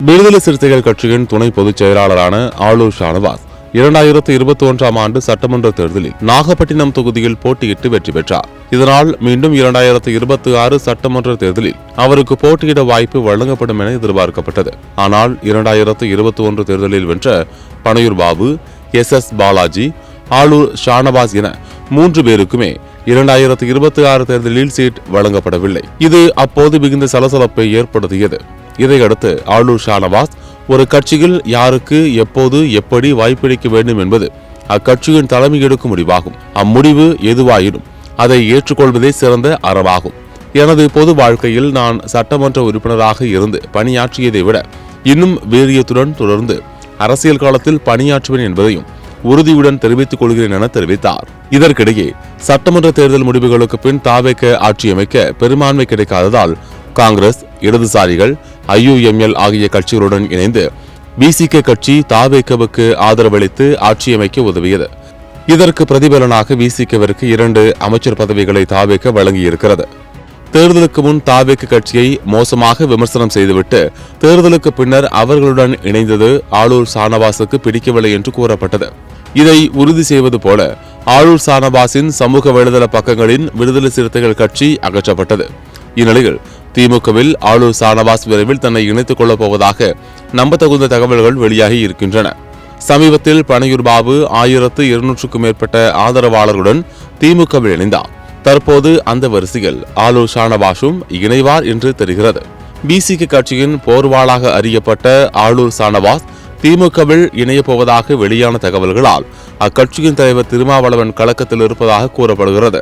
விடுதலை சிறுத்தைகள் கட்சியின் துணை பொதுச் செயலாளரான ஆளூர் ஷானவாஸ் 2021ஆம் ஆண்டு சட்டமன்ற தேர்தலில் நாகப்பட்டினம் தொகுதியில் போட்டியிட்டு வெற்றி பெற்றார். இதனால் மீண்டும் 2026 சட்டமன்ற தேர்தலில் அவருக்கு போட்டியிட வாய்ப்பு வழங்கப்படும் என எதிர்பார்க்கப்பட்டது. ஆனால் 2021 தேர்தலில் வென்ற பனையூர் பாபு, SS பாலாஜி, ஆளூர் ஷானவாஸ் என 3 பேருக்குமே 2026 தேர்தலில் சீட் வழங்கப்படவில்லை. இது அப்போது மிகுந்த சலசலப்பை ஏற்படுத்தியது. இதையடுத்து ஆளூர் ஷானவாஸ் ஒரு கட்சியில் யாருக்கு எப்போது எப்படி வாய்ப்பளிக்க வேண்டும் என்பது அக்கட்சியின் தலைமை எடுக்கும் முடிவாகும். அம்முடிவு எதுவாயினும் அதை ஏற்றுக்கொள்வதே சிறந்த அறமாகும். எனது பொது வாழ்க்கையில் நான் சட்டமன்ற உறுப்பினராக இருந்து பணியாற்றியதை விட இன்னும் வீரியத்துடன் தொடர்ந்து அரசியல் காலத்தில் பணியாற்றுவேன் என்பதையும் உறுதியுடன் தெரிவித்துக் கொள்கிறேன் என தெரிவித்தார். இதற்கிடையே சட்டமன்ற தேர்தல் முடிவுகளுக்கு பின் தாவேக ஆட்சியமைக்க பெரும்பான்மை கிடைக்காததால் காங்கிரஸ், இடதுசாரிகள், IUML ஆகிய கட்சிகளுடன் இணைந்து VCK கட்சி தாவேகவுக்கு ஆதரவளித்து ஆட்சியமைக்க உதவியது. இதற்கு பிரதிபலனாக VCKவிற்கு 2 அமைச்சர் பதவிகளை தாவேக வழங்கியிருக்கிறது. தேர்தலுக்கு முன் தாவேக கட்சியை மோசமாக விமர்சனம் செய்துவிட்டு தேர்தலுக்கு பின்னர் அவர்களுடன் இணைந்தது ஆளூர் ஷானவாஸுக்கு பிடிக்கவில்லை என்று கூறப்பட்டது. இதை உறுதி செய்வது போல ஆளூர் ஷானவாஸின் சமூக வலைதள பக்கங்களின் விடுதலை சிறுத்தைகள் கட்சி அகற்றப்பட்டது. இந்நிலையில் திமுகவில் ஆளூர் ஷானவாஸ் விரைவில் தன்னை இணைத்துக் கொள்ளப் போவதாக நம்பத்தகுந்த தகவல்கள் வெளியாகி இருக்கின்றன. சமீபத்தில் பனையூர் பாபு 1200க்கும் மேற்பட்ட ஆதரவாளர்களுடன் திமுகவில் இணைந்தார். தற்போது அந்த வரிசையில் ஆளூர் ஷானவாஸும் இணைவார் என்று தெரிகிறது. VCK கட்சியின் போர்வாளாக அறியப்பட்ட ஆளூர் ஷானவாஸ் திமுகவில் இணையப் போவதாக வெளியான தகவல்களால் அக்கட்சியின் தலைவர் திருமாவளவன் கலக்கத்தில் இருப்பதாக கூறப்படுகிறது.